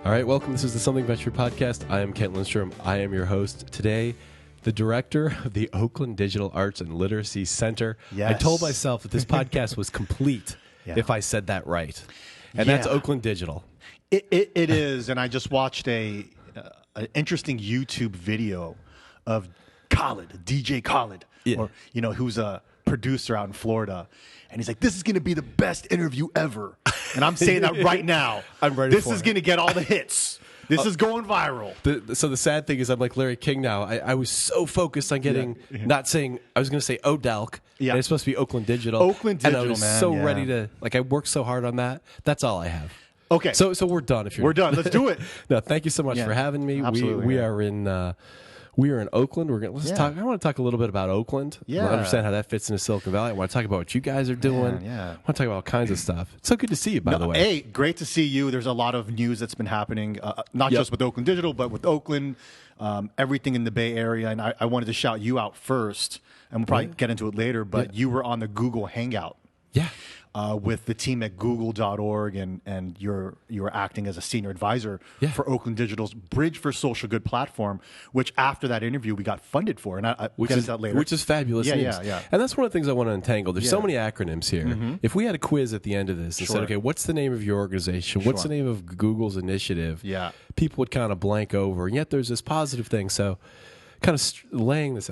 All right, welcome. This is the Something Venture podcast. I am Kent Lindstrom. I am your host today, the director of the Oakland Digital Arts and Literacy Center. Yes. I told myself that this podcast was complete if I said that right. And that's Oakland Digital. It is, and I just watched an interesting YouTube video of Khaled, DJ Khaled, or who's a producer out in Florida, and he's like, "This is going to be the best interview ever," and I'm saying that right now. I'm ready. This is going to get all the hits. This is going viral. So the sad thing is, I'm like Larry King now. I was so focused on getting not saying I was going to say Odelk. Yeah, and it's supposed to be Oakland Digital. Oakland Digital, and I was so ready to I worked so hard on that. That's all I have. Okay, so we're done. If we're done, let's do it. No, thank you so much for having me. Absolutely, we are in. We are in Oakland. Let's talk. I want to talk a little bit about Oakland. Yeah. I want to understand how that fits into Silicon Valley. I want to talk about what you guys are doing. Yeah. I want to talk about all kinds of stuff. It's so good to see you, by the way. Hey, great to see you. There's a lot of news that's been happening, not just with Oakland Digital, but with Oakland, everything in the Bay Area. And I wanted to shout you out first, and we'll probably get into it later, but you were on the Google Hangout. Yeah. With the team at google.org, and you were acting as a senior advisor for Oakland Digital's Bridge for Social Good platform, which after that interview we got funded for, and we'll get into that later. Which is fabulous news. Yeah. And that's one of the things I want to untangle. There's so many acronyms here. Mm-hmm. If we had a quiz at the end of this and said, okay, what's the name of your organization? What's the name of Google's initiative? Yeah. People would kind of blank over, and yet there's this positive thing. So kind of laying this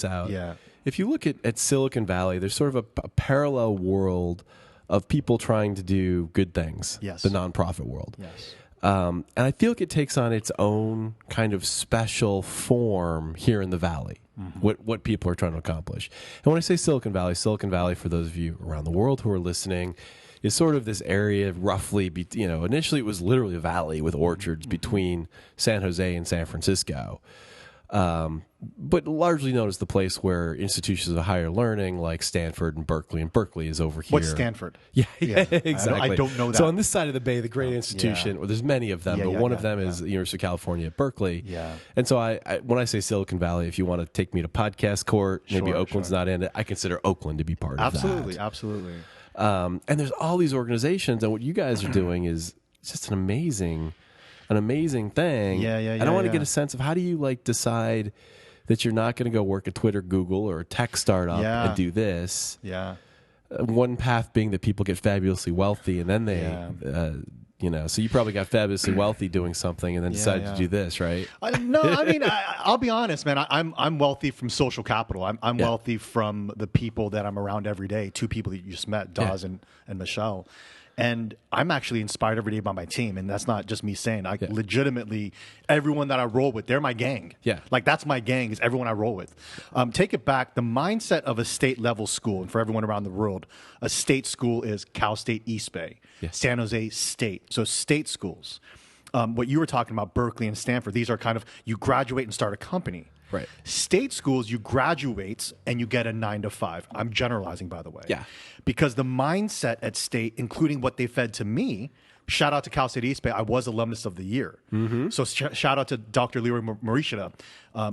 out. Yeah. If you look at Silicon Valley, there's sort of a parallel world of people trying to do good things. Yes. The nonprofit world. Yes. And I feel like it takes on its own kind of special form here in the Valley, what people are trying to accomplish. And when I say Silicon Valley, for those of you around the world who are listening, is sort of this area roughly, initially it was literally a valley with orchards between San Jose and San Francisco. But largely known as the place where institutions of higher learning like Stanford and Berkeley is over here. What's Stanford? Yeah, exactly. I don't know that. So on this side of the Bay, the great institution, well, there's many of them, but one of them is the University of California at Berkeley. Yeah. And so I when I say Silicon Valley, if you want to take me to podcast court, maybe Oakland's not in it, I consider Oakland to be part of that. Absolutely. And there's all these organizations, and what you guys are doing is just an amazing thing. And I want to get a sense of how do you decide that you're not going to go work at Twitter, Google, or a tech startup and do this. Yeah. One path being that people get fabulously wealthy, and then they, so you probably got fabulously wealthy doing something, and then decided to do this, right? I'll be honest, man. I'm wealthy from social capital. I'm wealthy from the people that I'm around every day. Two people that you just met, Dawes and Michelle. And I'm actually inspired every day by my team, and that's not just me saying. Legitimately, everyone that I roll with, they're my gang. Yeah, that's my gang is everyone I roll with. Take it back. The mindset of a state level school, and for everyone around the world, a state school is Cal State East Bay, San Jose State. So state schools. What you were talking about, Berkeley and Stanford, these are kind of you graduate and start a company. Right. State schools, you graduate and you get a 9-to-5. I'm generalizing, by the way. Yeah. Because the mindset at state, including what they fed to me, shout out to Cal State East Bay, I was alumnus of the year. Mm-hmm. So shout out to Dr. Leroy Marisha,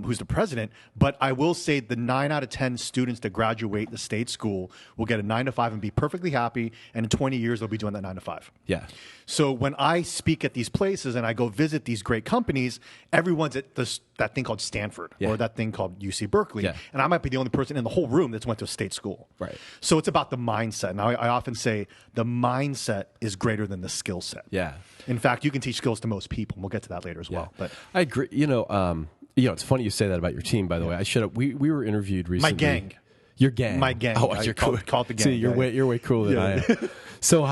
who's the president. But I will say the 9 out of 10 students that graduate the state school will get a 9-to-5 and be perfectly happy. And in 20 years, they'll be doing that 9-to-5. Yeah. So when I speak at these places and I go visit these great companies, everyone's at that thing called Stanford or that thing called UC Berkeley. Yeah. And I might be the only person in the whole room that's went to a state school. Right. So it's about the mindset. Now, I often say the mindset is greater than the skill set. Yeah. In fact, you can teach skills to most people. And we'll get to that later as well. But I agree. It's funny you say that about your team, by the way. I should have. We were interviewed recently. My gang. Your gang. My gang. Oh, you're cool. Call it the gang. See, you're way cooler than I am. So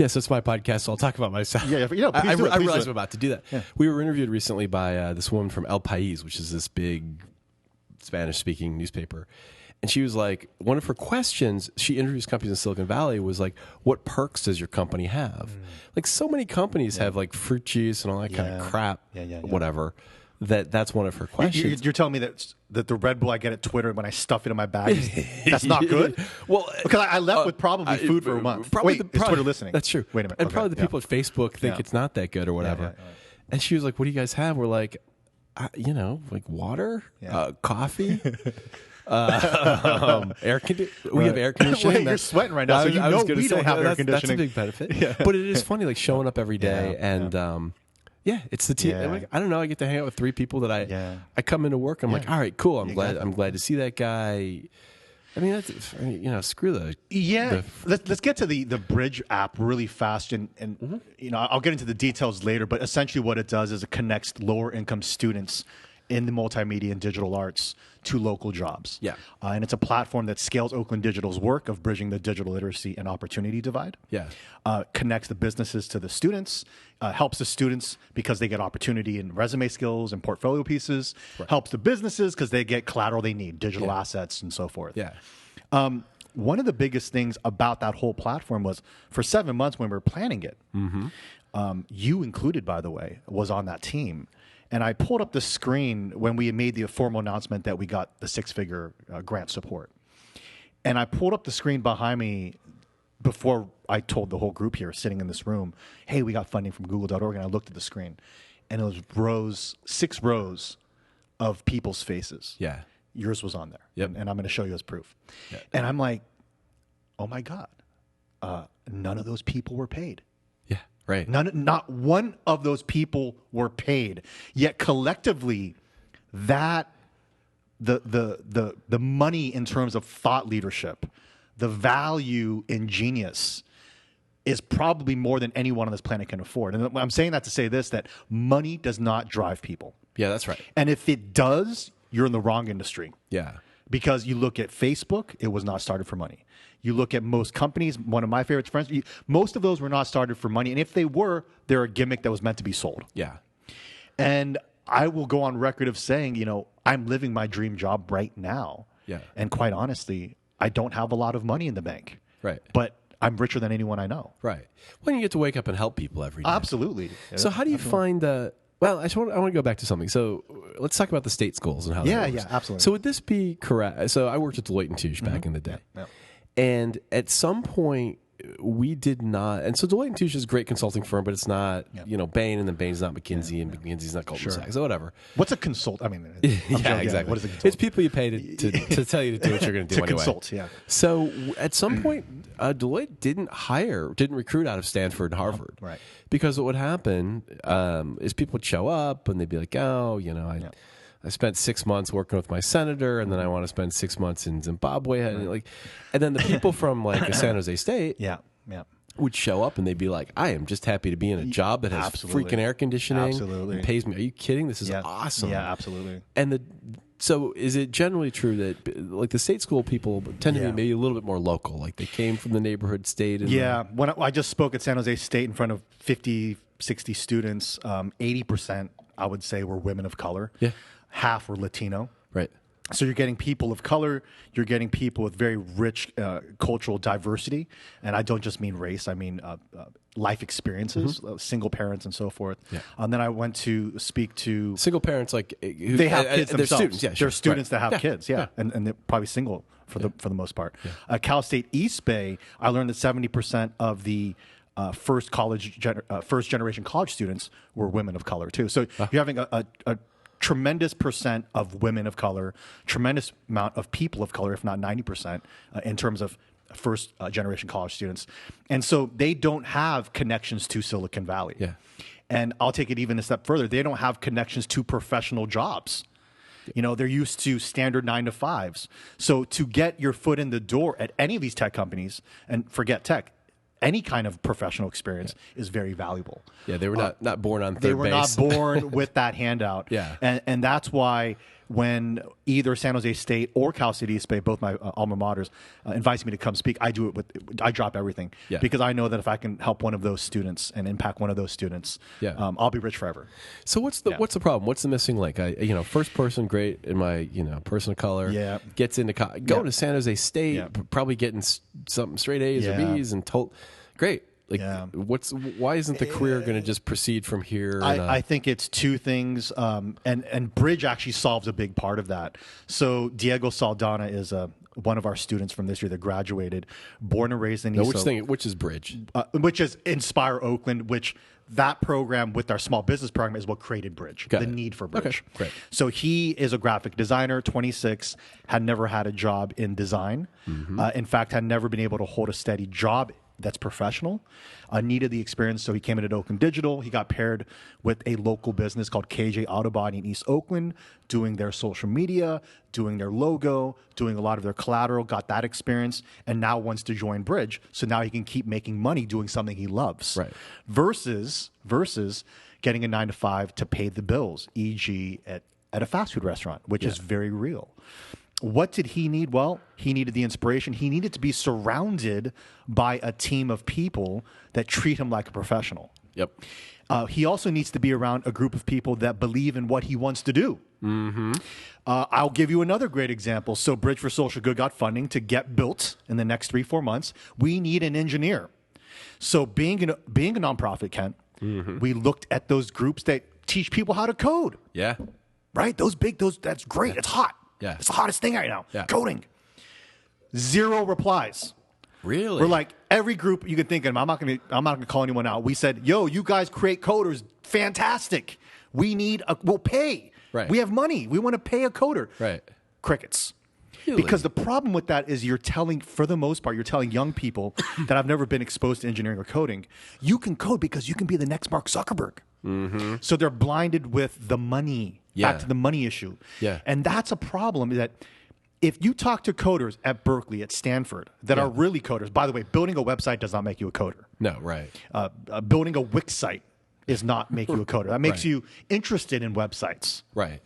so it's my podcast, so I'll talk about myself. I realize I'm about to do that. Yeah. We were interviewed recently by this woman from El País, which is this big Spanish-speaking newspaper. And she was like, one of her questions, she introduced companies in Silicon Valley, was like, what perks does your company have? Like so many companies have like fruit juice and all that kind of crap, whatever. That's one of her questions. You're telling me that the Red Bull I get at Twitter when I stuff it in my bag, that's not good? Well, because I left with probably food for a month. Wait, is Twitter listening? That's true. Wait a minute. And probably the people at Facebook think it's not that good or whatever. And she was like, what do you guys have? We're like, like water, coffee. We have air conditioning. Wait, you're sweating right now, so you know we don't have air conditioning. That's a big benefit. But it is funny, like showing up every day, and it's the team. Yeah. I don't know. I get to hang out with 3 people that I come into work. I'm like, all right, cool. I'm glad to see that guy. I mean, that's, screw the. Yeah. Let's get to the Bridge app really fast, and I'll get into the details later. But essentially, what it does is it connects lower income students in the multimedia and digital arts to local jobs. Yeah. And it's a platform that scales Oakland Digital's work of bridging the digital literacy and opportunity divide. Yeah. Connects the businesses to the students, helps the students because they get opportunity in resume skills and portfolio pieces, helps the businesses because they get collateral they need, digital assets and so forth. Yeah. One of the biggest things about that whole platform was for 7 months when we were planning it, you included, by the way, was on that team. And I pulled up the screen when we made the formal announcement that we got the 6-figure grant support. And I pulled up the screen behind me before I told the whole group here sitting in this room, hey, we got funding from google.org. And I looked at the screen, and it was 6 rows of people's faces. Yeah. Yours was on there. Yep. And I'm going to show you as proof. Yeah. And I'm like, oh, my God, none of those people were paid. Right. Not one of those people were paid. Yet collectively, that the money in terms of thought leadership, the value in genius is probably more than anyone on this planet can afford. And I'm saying that to say this, that money does not drive people. Yeah, that's right. And if it does, you're in the wrong industry. Yeah. Because you look at Facebook, it was not started for money. You look at most companies, one of my favorite friends, most of those were not started for money. And if they were, they're a gimmick that was meant to be sold. Yeah. And I will go on record of saying, I'm living my dream job right now. Yeah. And quite honestly, I don't have a lot of money in the bank. Right. But I'm richer than anyone I know. Right. When you get to wake up and help people every day. Absolutely. So how do you find the... Well, I want to go back to something. So let's talk about the state schools and how that works. Yeah, absolutely. So would this be correct? So I worked at Deloitte & Touche back in the day. Yeah. And at some point, we did not... And so Deloitte & Touche is a great consulting firm, but it's not, Bain, and then Bain's not McKinsey, and McKinsey's not Goldman Sachs, so whatever. What's a consult? I mean, exactly. What is a consult? It's people you pay to tell you to do what you're going to do anyway. Consult, yeah. So at some point, Deloitte didn't recruit out of Stanford and Harvard. Right. Because what would happen is people would show up and they'd be like, I spent 6 months working with my senator, and then I want to spend 6 months in Zimbabwe. And then the people from San Jose State would show up and they'd be like, I am just happy to be in a job that has freaking air conditioning and pays me. Are you kidding? This is awesome. Yeah, absolutely. And so is it generally true that the state school people tend to be maybe a little bit more local? Like they came from the neighborhood state? And when I just spoke at San Jose State in front of 50, 60 students, 80%, I would say, were women of color. Yeah. Half were Latino. Right. So you're getting people of color, you're getting people with very rich cultural diversity, and I don't just mean race, I mean life experiences, single parents and so forth. Yeah. And then I went to speak to... Single parents, they have kids themselves. They're students, They're students that have kids, and they're probably single for the most part. Yeah. Cal State East Bay, I learned that 70% of the first generation college students were women of color too. So you're having a tremendous percent of women of color, tremendous amount of people of color, if not 90%, in terms of first generation college students. And so they don't have connections to Silicon Valley. Yeah. And I'll take it even a step further. They don't have connections to professional jobs. They're used to standard 9-to-5s. So to get your foot in the door at any of these tech companies, and forget tech, any kind of professional experience is very valuable. Yeah, they were not born on third base. They were not born with that handout. Yeah. And that's why when either San Jose State or Cal State East Bay, both my alma maters, invites me to come speak, I drop everything. Yeah. Because I know that if I can help one of those students and impact one of those students, I'll be rich forever. So what's the problem? What's the missing link? First person, great in my person of color. Yeah. Gets into going to San Jose State, probably getting something straight A's or B's and told, great. Why isn't the career going to just proceed from here? I think it's two things, and Bridge actually solves a big part of that. So Diego Saldana is one of our students from this year that graduated, born and raised in East Oakland. Which is Bridge? Which is Inspire Oakland, which that program with our small business program is what created Bridge, the need for Bridge. Okay, great. So he is a graphic designer, 26, had never had a job in design. In fact, had never been able to hold a steady job that's professional, needed the experience. So he came into Oakland Digital. He got paired with a local business called KJ Auto Body in East Oakland, doing their social media, doing their logo, doing a lot of their collateral, got that experience, and now wants to join Bridge. So now he can keep making money doing something he loves. Right. Versus getting a 9 to 5 to pay the bills, e.g. at a fast food restaurant, which is very real. What did he need? Well, he needed the inspiration. He needed to be surrounded by a team of people that treat him like a professional. Yep. He also needs to be around a group of people that believe in what he wants to do. I'll give you another great example. So Bridge for Social Good got funding to get built in the next 3-4 months. We need an engineer. So being a nonprofit, Kent, we looked at those groups that teach people how to code. Yeah. Right? That's great. It's hot. Yeah. It's the hottest thing right now. Yeah. Coding. 0 replies. Really? We're like, every group you can think of, I'm not gonna call anyone out. We said, yo, you guys create coders, fantastic. We'll pay. Right. We have money. We want to pay a coder. Right. Crickets. Really? Because the problem with that is for the most part, you're telling young people that have never been exposed to engineering or coding, you can code because you can be the next Mark Zuckerberg. So they're blinded with the money. Yeah. Back to the money issue. Yeah. And that's a problem that if you talk to coders at Berkeley, at Stanford, that are really coders, by the way, building a website does not make you a coder. No, right. Building a Wix site does not make you a coder. That makes you interested in websites. Right.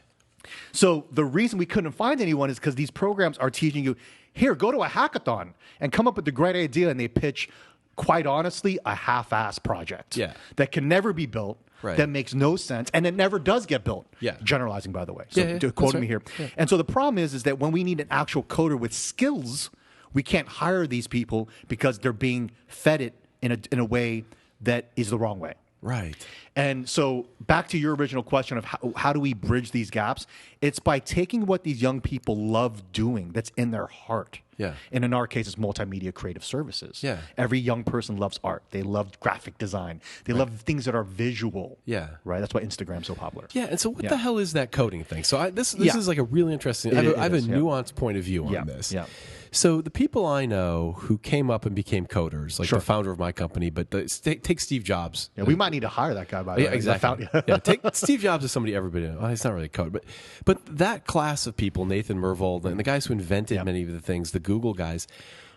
So the reason we couldn't find anyone is because these programs are teaching you, here, go to a hackathon and come up with a great idea, and they pitch, quite honestly, a half-ass project that can never be built, that makes no sense, and it never does get built. Yeah. Generalizing, by the way. So quoting me here. Yeah. And so the problem is that when we need an actual coder with skills, we can't hire these people because they're being fed it in a way that is the wrong way. Right. And so back to your original question of how do we bridge these gaps? It's by taking what these young people love doing that's in their heart. Yeah. And in our case, it's multimedia creative services. Yeah. Every young person loves art. They love graphic design. They love things that are visual. Yeah. Right? That's why Instagram's so popular. Yeah. And so what the hell is that coding thing? So this is like a really interesting, I have a nuanced point of view on this. Yeah. So the people I know who came up and became coders, like the founder of my company, but take Steve Jobs. Yeah, we might need to hire that guy, by the way. Exactly. Take Steve Jobs as somebody everybody knows. Well, he's not really a coder, but that class of people, Nathan Myhrvold and the guys who invented many of the things, the Google guys,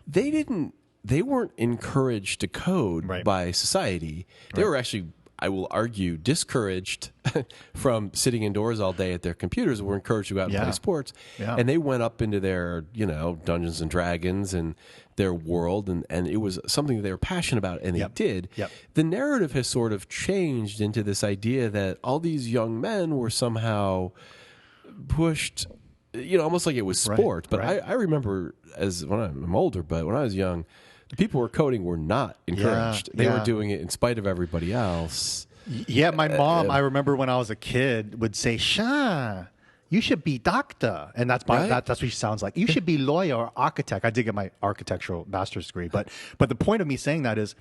they weren't encouraged to code by society. They were actually, I will argue, discouraged from sitting indoors all day at their computers. Were encouraged to go out and play sports. Yeah. And they went up into their, Dungeons and Dragons and their world, and it was something that they were passionate about, and they did. Yep. The narrative has sort of changed into this idea that all these young men were somehow pushed, almost like it was sport. But I remember when I'm older, but when I was young, the people who were coding were not encouraged. They were doing it in spite of everybody else. Yeah, my mom, I remember when I was a kid, would say, Shaun, you should be doctor. And that's what she sounds like. You should be lawyer or architect. I did get my architectural master's degree. But the point of me saying that is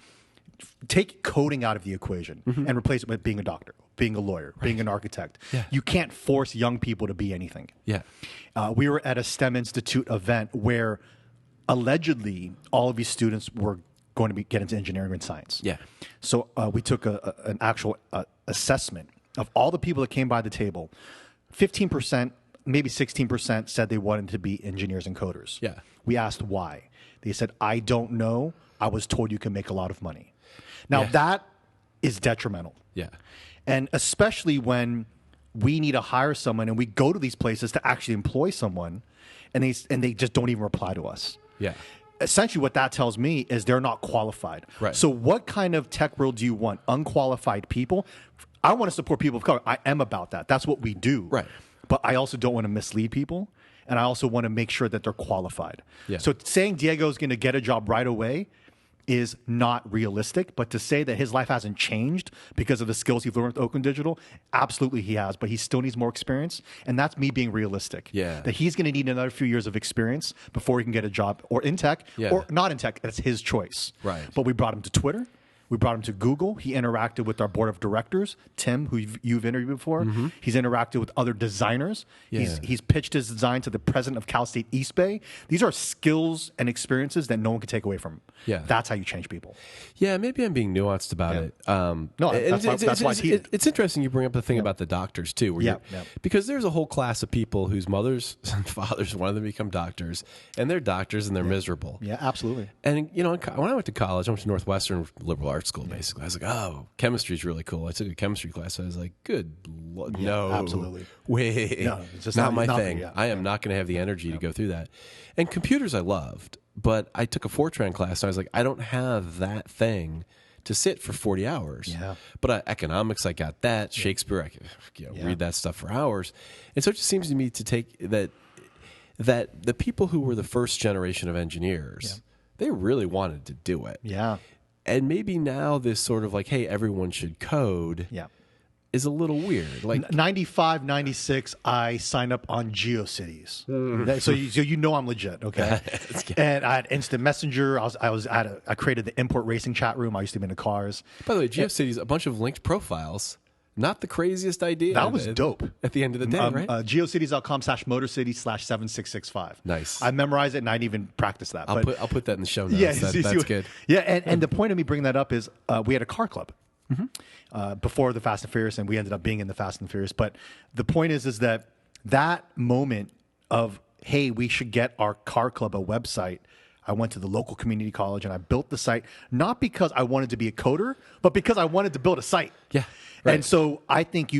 take coding out of the equation and replace it with being a doctor, being a lawyer, being an architect. Yeah. You can't force young people to be anything. Yeah. We were at a STEM Institute event where allegedly all of these students were going to get into engineering and science. Yeah. So we took an actual assessment of all the people that came by the table. 15%, maybe 16% said they wanted to be engineers and coders. Yeah. We asked why. They said, I don't know. I was told you can make a lot of money. Now that is detrimental. Yeah. And especially when we need to hire someone and we go to these places to actually employ someone and they just don't even reply to us. Yeah. Essentially what that tells me is they're not qualified. Right. So what kind of tech world do you want? Unqualified people? I want to support people of color. I am about that. That's what we do. Right. But I also don't want to mislead people. And I also want to make sure that they're qualified. Yeah. So saying Diego's going to get a job right away is not realistic. But to say that his life hasn't changed because of the skills he's learned with Oakland Digital, absolutely he has. But he still needs more experience, and that's me being realistic. Yeah. That he's going to need another few years of experience before he can get a job, or in tech, or not in tech. That's his choice. Right. But we brought him to Twitter. We brought him to Google. He interacted with our board of directors, Tim, who you've interviewed before. He's interacted with other designers. Yeah. He's pitched his design to the president of Cal State East Bay. These are skills and experiences that no one can take away from him. Yeah. That's how you change people. Yeah, maybe I'm being nuanced about it. No, that's why it's interesting you bring up the thing about the doctors, too. Where because there's a whole class of people whose mothers and fathers wanted them to become doctors, and they're doctors, and they're miserable. Yeah, absolutely. And, when I went to college, I went to Northwestern Liberal Arts School, basically. I was like, oh, chemistry is really cool. I took a chemistry class. I was like, no. Absolutely. Wait. No, it's just not my not thing. I am not going to have the energy to go through that. And computers I loved, but I took a Fortran class, and I was like, I don't have that thing to sit for 40 hours. Yeah. But economics, I got that. Shakespeare, I could read that stuff for hours. And so it just seems to me to take that the people who were the first generation of engineers, they really wanted to do it. Yeah. And maybe now this sort of like, hey, everyone should code is a little weird. Like 95, 96, I signed up on GeoCities. So you know I'm legit, okay? And I had Instant Messenger. I created the import racing chat room. I used to be into cars. By the way, GeoCities, a bunch of linked profiles. Not the craziest idea. That was dope. At the end of the day, right? GeoCities.com/MotorCity/76665. Nice. I memorized it and I didn't even practice that. I'll put that in the show notes. Yeah, that's good. Yeah, and the point of me bringing that up is we had a car club before the Fast and Furious, and we ended up being in the Fast and Furious. But the point is that moment of, hey, we should get our car club a website. I went to the local community college and I built the site, not because I wanted to be a coder, but because I wanted to build a site. Yeah. Right. And so I think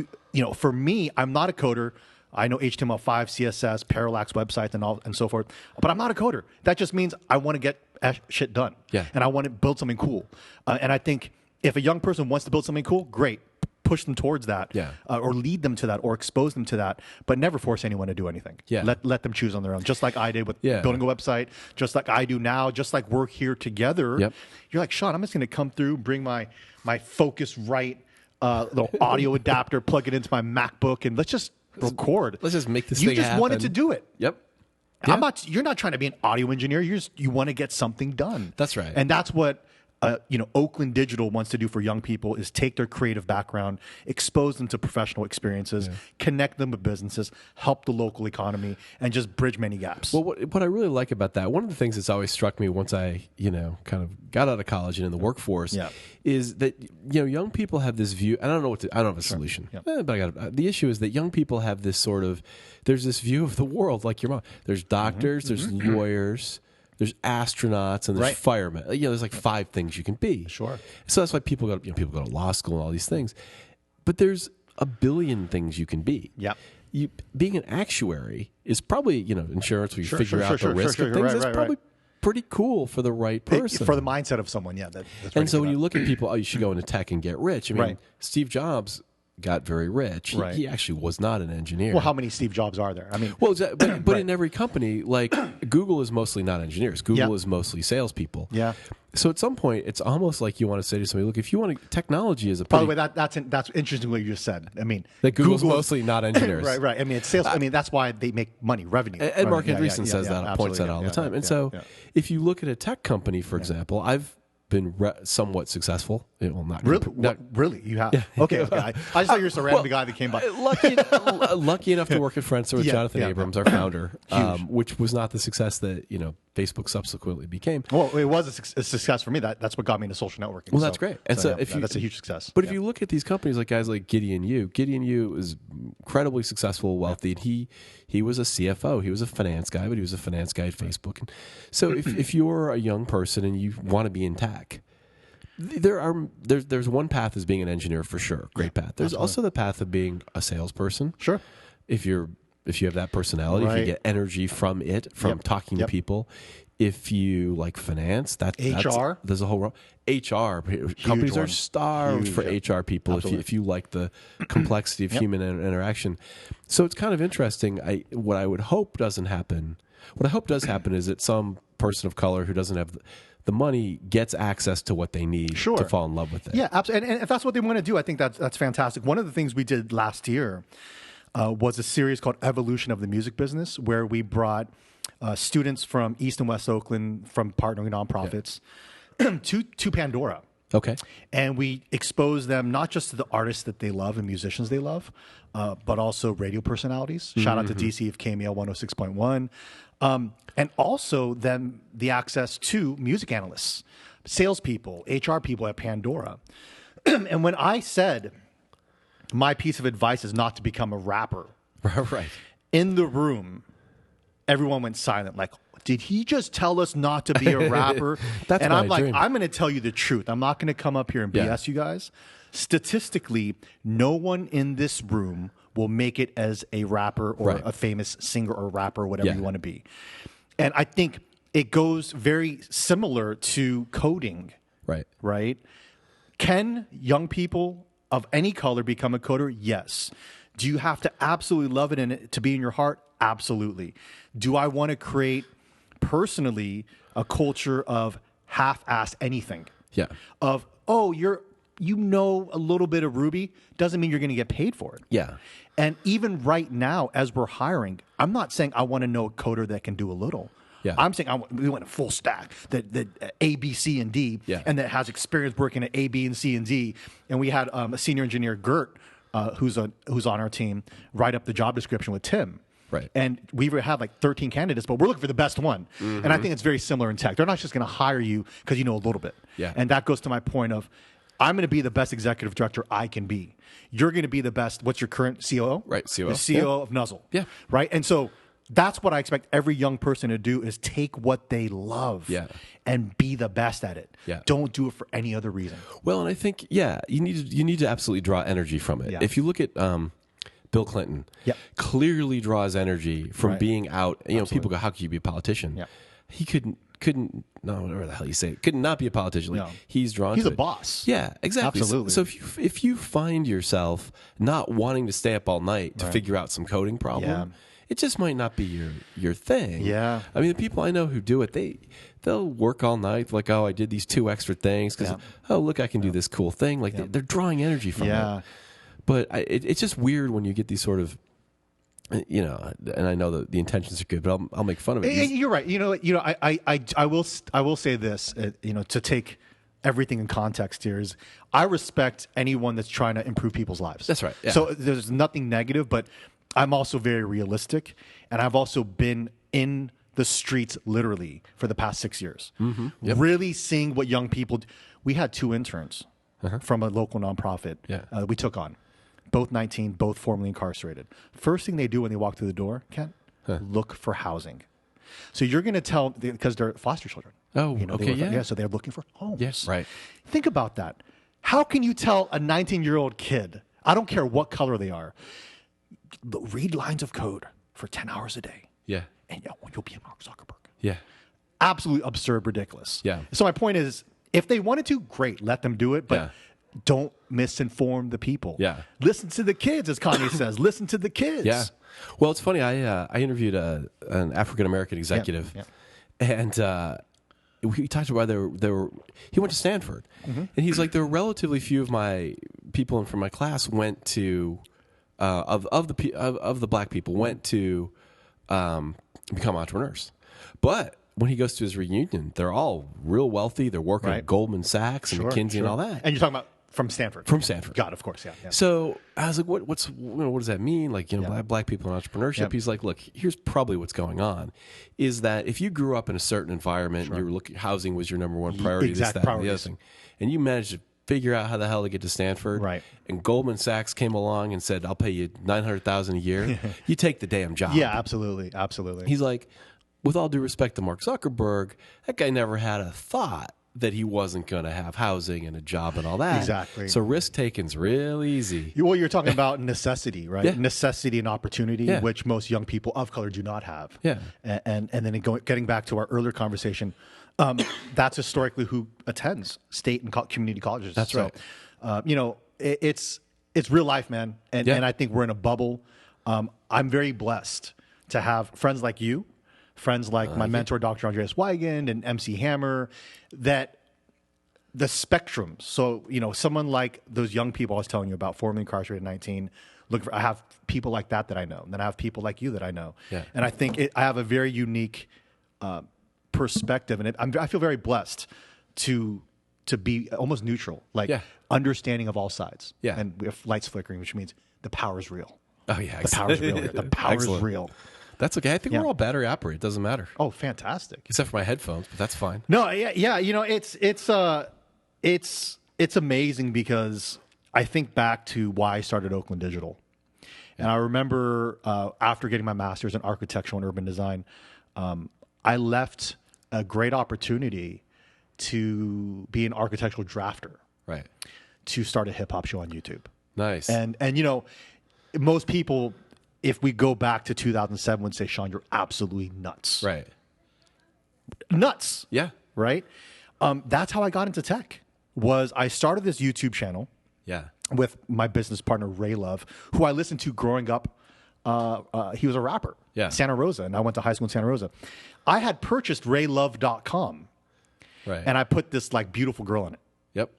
for me, I'm not a coder. I know HTML5, CSS, parallax websites, and so forth, but I'm not a coder. That just means I want to get shit done. Yeah. And I want to build something cool. And I think if a young person wants to build something cool, great. Push them towards that, or lead them to that, or expose them to that, but never force anyone to do anything. Yeah. Let them choose on their own, just like I did with building a website, just like I do now, just like we're here together. Yep. You're like, Shaun, I'm just going to come through, bring my Focusrite little audio adapter, plug it into my MacBook, and let's just record. Let's just make this thing happen. You just wanted to do it. Yep. You're not trying to be an audio engineer. You want to get something done. That's right. And that's what Oakland Digital wants to do for young people is take their creative background, expose them to professional experiences, connect them with businesses, help the local economy, and just bridge many gaps. Well, what I really like about that, one of the things that's always struck me once I, kind of got out of college and in the workforce, is that young people have this view. I don't have a solution, but the issue is that young people have this sort of, there's this view of the world like your mom. There's doctors, there's lawyers. There's astronauts and there's firemen. There's like 5 things you can be. Sure. So that's why people go to law school and all these things. But there's a billion things you can be. Yeah. Being an actuary is probably, insurance where you figure out the risk of things. That's probably pretty cool for the right person. For the mindset of someone, that's and so when you look at people, you should go into tech and get rich. I mean, Steve Jobs got very rich. He actually was not an engineer. Well, how many Steve Jobs are there? I mean, but in every company, like Google is mostly not engineers. Google is mostly salespeople. Yeah. So at some point, it's almost like you want to say to somebody, look, if you want to, technology is a By the way, that's interesting what you just said. I mean, that Google's mostly not engineers. Right. I mean, it's sales. I mean, that's why they make money, revenue. And Mark Andreessen says that, points that out all the time. And so if you look at a tech company, for example, I've been somewhat successful. Well, not really. You have okay. I just thought you were just a random guy that came by. Lucky enough to work at Friendster with Jonathan Abrams, our founder, which was not the success that Facebook subsequently became. Well, it was a success for me. That's what got me into social networking. Well, that's great. And so that's a huge success. But if you look at these companies, like guys like Gideon Yu is incredibly successful, wealthy. And he was a CFO. He was a finance guy, but he was a finance guy at Facebook. And so if you're a young person and you want to be in tech, there's one path as being an engineer for sure, great path. There's also the path of being a salesperson. Sure. If you're if you have that personality, if you Right. get energy from it, from Yep. talking to Yep. people. If you like finance, HR? there's a whole HR. Companies are one. starved Huge, for yep. HR people if you like the complexity of human interaction. So it's kind of interesting. What I would hope doesn't happen. What I hope does happen is that some person of color who doesn't have the money gets access to what they need Sure. to fall in love with it. Yeah, absolutely. And if that's what they want to do, I think that's fantastic. One of the things we did last year was a series called Evolution of the Music Business, where we brought students from East and West Oakland, from partnering nonprofits, to Pandora. Okay. And we expose them not just to the artists that they love and musicians they love, but also radio personalities. Shout out to DC of KML 106.1. And also then the access to music analysts, salespeople, HR people at Pandora. And when I said my piece of advice is not to become a rapper, Right. in the room, everyone went silent. Like, did he just tell us not to be a rapper? That's and my I'm like, dream. I'm going to tell you the truth. I'm not going to come up here and Yeah. BS you guys. Statistically, no one in this room will make it as a rapper or Right. a famous singer or rapper, or whatever Yeah. you want to be. And I think it goes very similar to coding, Right. right? Can young people of any color become a coder? Yes. Do you have to absolutely love it and it to be in your heart? Absolutely. Do I want to create personally a culture of half-ass anything? Yeah. Of, you know a little bit of Ruby, doesn't mean you're going to get paid for it. Yeah. And even right now, as we're hiring, I'm not saying I want to know a coder that can do a little. Yeah. I'm saying we want a full stack that A, B, C, and D, Yeah. and that has experience working at A, B, and C, and D. And we had a senior engineer, Gert, who's on our team, write up the job description with Tim. Right. And we had like 13 candidates, but we're looking for the best one. And I think it's very similar in tech. They're not just going to hire you because you know a little bit. Yeah. And that goes to my point of, I'm going to be the best executive director I can be. You're going to be the best. What's your current COO? Right, COO. The COO of Nuzzle. Yeah. Right. And so that's what I expect every young person to do is take what they love Yeah. and be the best at it. Yeah. Don't do it for any other reason. Well, and I think you need to absolutely draw energy from it. Yeah. If you look at Bill Clinton, Yep. clearly draws energy from Right. being out. You know, people go, "How can you be a politician?" Yeah. He couldn't. No, whatever the hell you say, could not be a politician. Like, No. he's drawn. He's to a it. boss. Yeah, exactly. Absolutely. So if you find yourself not wanting to stay up all night to figure out some coding problem, Yeah. it just might not be your thing. Yeah. I mean, the people I know who do it, they'll work all night. Like, oh, I did these 2 extra things because, oh, look, I can do this cool thing. Like, they're drawing energy from Yeah. it. But it's just weird when you get these sort of, you know, and I know that the intentions are good, but I'll make fun of it. And you're right. I will say this. To take everything in context here is, I respect anyone that's trying to improve people's lives. That's right, yeah. So there's nothing negative, but I'm also very realistic, and I've also been in the streets literally for the past 6 years, really seeing what young people do. We had 2 interns from a local nonprofit we took on. Both 19, both formerly incarcerated. First thing they do when they walk through the door, Kent, look for housing. So you're going to tell, because they're foster children. Oh, okay, yeah. So they're looking for homes. Yes, right. Think about that. How can you tell a 19-year-old kid, I don't care what color they are, read lines of code for 10 hours a day, Yeah. and you'll be a Mark Zuckerberg? Yeah. Absolutely absurd, ridiculous. Yeah. So my point is, if they wanted to, great, let them do it, but don't misinform the people. Yeah. Listen to the kids, as Kanye says. Listen to the kids. Yeah. Well, it's funny. I interviewed an African American executive, and we talked about he went to Stanford, and he's like, there were relatively few of my people from my class went to of the black people went to become entrepreneurs, but when he goes to his reunion, they're all real wealthy. They're working at Goldman Sachs and McKinsey and all that. And you're talking about from Stanford. From Stanford. God, of course, yeah. So I was like, what does that mean? Like, black people in entrepreneurship. Yep. He's like, look, here's probably what's going on, is that if you grew up in a certain environment, and you were looking, housing was your number one priority, Exact this, that, and the other priorities. thing, and you managed to figure out how the hell to get to Stanford, Right. and Goldman Sachs came along and said, I'll pay you $900,000 a year, you take the damn job. Yeah, absolutely. He's like, with all due respect to Mark Zuckerberg, that guy never had a thought that he wasn't going to have housing and a job and all that. Exactly. So risk taking's real easy. Well, you're talking about necessity, right? Yeah. Necessity and opportunity, Yeah. which most young people of color do not have. Yeah. And then getting back to our earlier conversation, that's historically who attends state and community colleges. That's right. You know, it's real life, man. And I think we're in a bubble. I'm very blessed to have friends like you, friends like my mentor, Dr. Andreas Weigand and MC Hammer, that the spectrum. So, you know, someone like those young people I was telling you about, formerly incarcerated at 19, I have people like that I know. And then I have people like you that I know. Yeah. And I think I have a very unique perspective. And I feel very blessed to be almost neutral, like understanding of all sides. Yeah. And we have lights flickering, which means the power is real. Oh, yeah. The power is real here. The power is real. That's okay. I think we're all battery operated. It doesn't matter. Oh, fantastic. Except for my headphones, but that's fine. No, yeah. You know, it's amazing because I think back to why I started Oakland Digital. And I remember after getting my master's in architectural and urban design, I left a great opportunity to be an architectural drafter. Right. To start a hip hop show on YouTube. Nice. And you know, most people, if we go back to 2007, would say, Shaun, you're absolutely nuts. Right. Nuts. Yeah. Right. That's how I got into tech. Was I started this YouTube channel. Yeah. With my business partner Ray Love, who I listened to growing up. He was a rapper. Yeah. Santa Rosa, and I went to high school in Santa Rosa. I had purchased raylove.com. Right. And I put this like beautiful girl in it. Yep.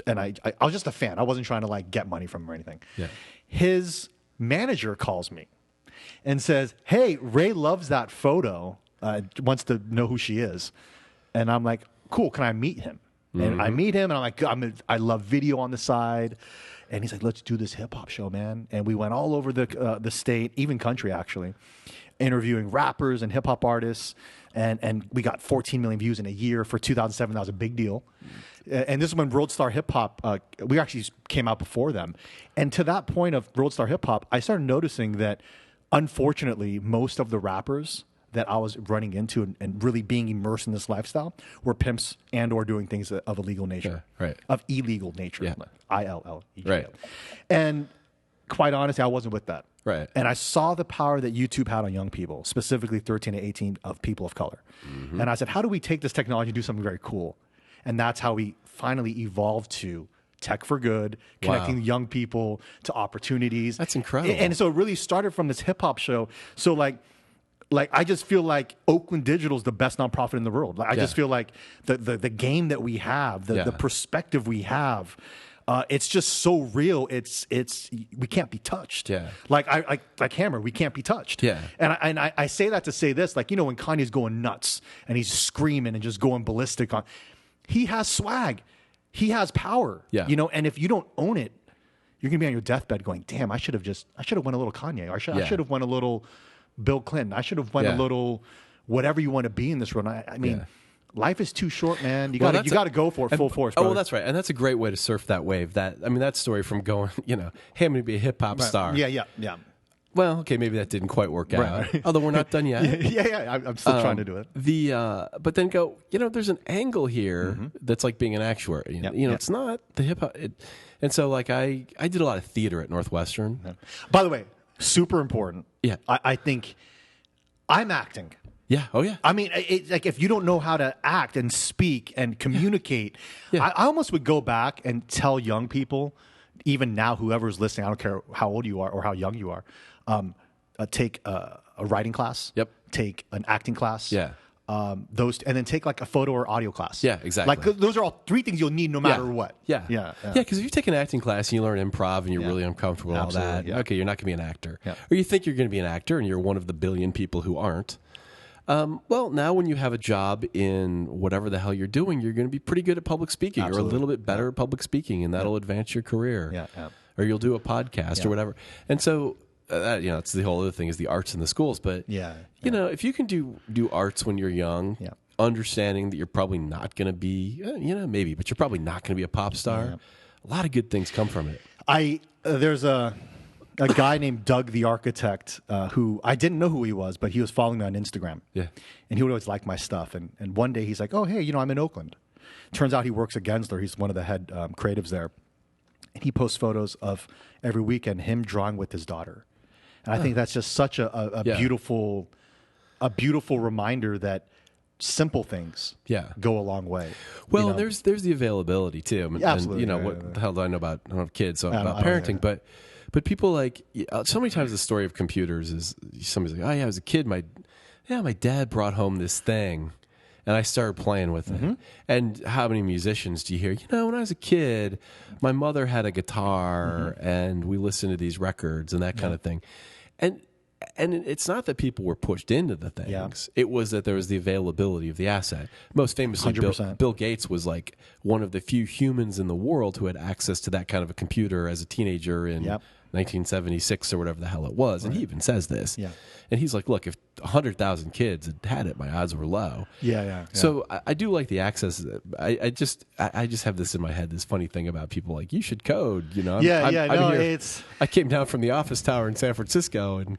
And I was just a fan. I wasn't trying to like get money from him or anything. Yeah. His manager calls me and says, "Hey, Ray loves that photo. Wants to know who she is." And I'm like, "Cool, can I meet him?" And I meet him, and I'm like, I love video on the side. And he's like, "Let's do this hip hop show, man." And we went all over the state, even country, actually, interviewing rappers and hip hop artists. And we got 14 million views in a year. For 2007, that was a big deal. And this is when World Star Hip Hop, we actually came out before them. And to that point of World Star Hip Hop, I started noticing that, unfortunately, most of the rappers that I was running into and really being immersed in this lifestyle were pimps and or doing things of illegal nature. Yeah, right. Of illegal nature. Yeah. ILLEGAL. Right. And quite honestly, I wasn't with that. Right. And I saw the power that YouTube had on young people, specifically 13 to 18 of people of color. And I said, how do we take this technology and do something very cool? And that's how we finally evolved to tech for good, connecting young people to opportunities. That's incredible. And so it really started from this hip hop show. So like I just feel like Oakland Digital is the best nonprofit in the world. Like, I just feel like the game that we have, the perspective we have, it's just so real. It's we can't be touched. Yeah. Like Hammer, we can't be touched. Yeah. And I say that to say this, like, you know, when Kanye's going nuts and he's screaming and just going ballistic he has swag, he has power. Yeah. You know, and if you don't own it, you're gonna be on your deathbed going, damn, I should have went a little Kanye. Or I should have went a little Bill Clinton. I should have went a little whatever you want to be in this world. I mean, life is too short, man. You got to go for it full force. Oh, brother. well, that's right, and that's a great way to surf that wave. That story from going, you know, hey, I'm going to be a hip hop star. Yeah. Well, okay, maybe that didn't quite work out. Although we're not done yet. Yeah. I'm still trying to do it. But then go, you know, there's an angle here that's like being an actuary. You know, it's not the hip hop. And so, like, I did a lot of theater at Northwestern. Yeah. By the way, super important. Yeah. I think I'm acting. Yeah. Oh, yeah. I mean, it's like if you don't know how to act and speak and communicate, I almost would go back and tell young people, even now, whoever's listening, I don't care how old you are or how young you are, take a writing class. Yep. Take an acting class. Yeah. And then take like a photo or audio class. Yeah, exactly. Like those are all three things you'll need no matter what. Yeah. Because if you take an acting class and you learn improv and you're really uncomfortable with all that, okay, you're not going to be an actor. Yeah. Or you think you're going to be an actor and you're one of the billion people who aren't. Well, now when you have a job in whatever the hell you're doing, you're going to be pretty good at public speaking or a little bit better at public speaking, and that'll advance your career. Yeah. Or you'll do a podcast or whatever. And so, you know, it's the whole other thing is the arts in the schools. But, you know, if you can do arts when you're young, understanding that you're probably not going to be, you know, maybe, but you're probably not going to be a pop star, a lot of good things come from it. There's a guy named Doug the Architect who I didn't know who he was, but he was following me on Instagram. Yeah. And he would always like my stuff. And one day he's like, oh, hey, you know, I'm in Oakland. Turns out he works at Gensler. He's one of the head creatives there. And he posts photos of every weekend him drawing with his daughter. And I think that's just such a beautiful reminder that simple things go a long way. Well, there's the availability too. And, absolutely. And, what the hell do I know about? I don't have kids, so about parenting. But people like so many times the story of computers is somebody's like, oh yeah, as a kid, my dad brought home this thing, and I started playing with it. And how many musicians do you hear? When I was a kid, my mother had a guitar, and we listened to these records and that kind of thing. And it's not that people were pushed into the things. Yeah. It was that there was the availability of the asset. Most famously, Bill Gates was like one of the few humans in the world who had access to that kind of a computer as a teenager in 1976 or whatever the hell it was. And he even says this. Yeah. And he's like, look, if 100,000 kids had it, my odds were low. Yeah. So I do like the access. I just have this in my head, this funny thing about people like, you should code. I came down from the office tower in San Francisco, and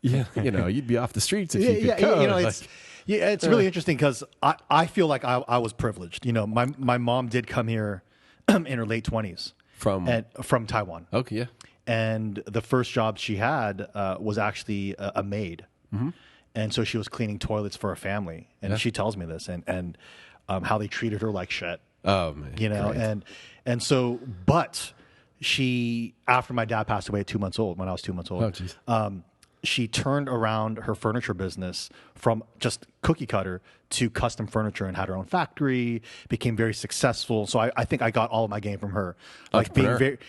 you'd be off the streets if you could code. It's really interesting because I feel like I was privileged. My mom did come here in her late 20s from Taiwan. Okay, yeah. And the first job she had was actually a maid. And so she was cleaning toilets for a family. And she tells me this and how they treated her like shit. Oh, man. And so, but she, after my dad passed away at 2 months old, when I was 2 months old, she turned around her furniture business from just cookie cutter to custom furniture and had her own factory, became very successful. So I think I got all of my game from her. Like being very,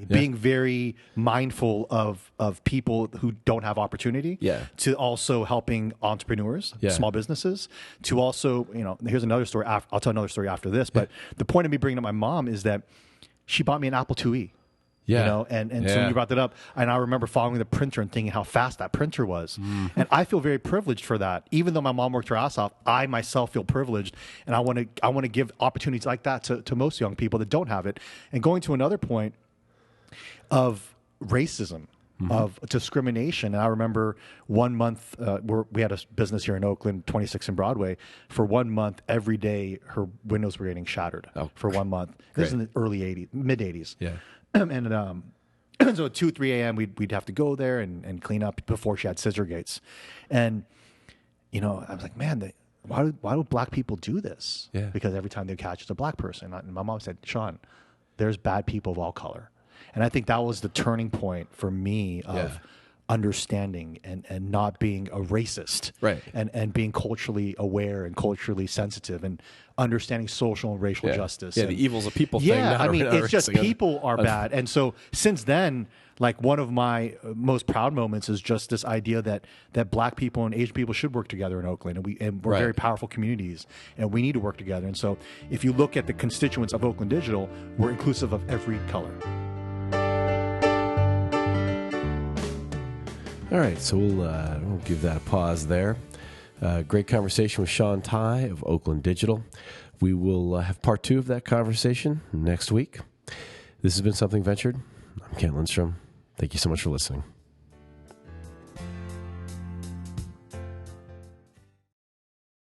being very mindful of people who don't have opportunity, to also helping entrepreneurs, small businesses, to also, here's another story. I'll tell another story after this, but the point of me bringing up my mom is that she bought me an Apple IIe. So when you brought that up, and I remember following the printer and thinking how fast that printer was. And I feel very privileged for that. Even though my mom worked her ass off, I myself feel privileged, and I want to give opportunities like that to most young people that don't have it. And going to another point of racism, of discrimination. And I remember 1 month, we had a business here in Oakland, 26 in Broadway. For 1 month, every day, her windows were getting shattered for 1 month. This is in the early 80s, mid 80s. Yeah. And so at 2, 3 a.m. we'd have to go there and clean up before she had scissor gates. And, I was like, man, why do black people do this? Yeah. Because every time they catch a black person. And my mom said, Shaun, there's bad people of all color. And I think that was the turning point for me of understanding and not being a racist, and being culturally aware and culturally sensitive and understanding social and racial justice. Yeah, the evils of people thing. Yeah, I mean, it's just people are bad. And so since then, like one of my most proud moments is just this idea that black people and Asian people should work together in Oakland, and we're very powerful communities, and we need to work together. And so if you look at the constituents of Oakland Digital, we're inclusive of every color. All right, so we'll give that a pause there. Great conversation with Shaun Tai of Oakland Digital. We will have part 2 of that conversation next week. This has been Something Ventured. I'm Kent Lindstrom. Thank you so much for listening.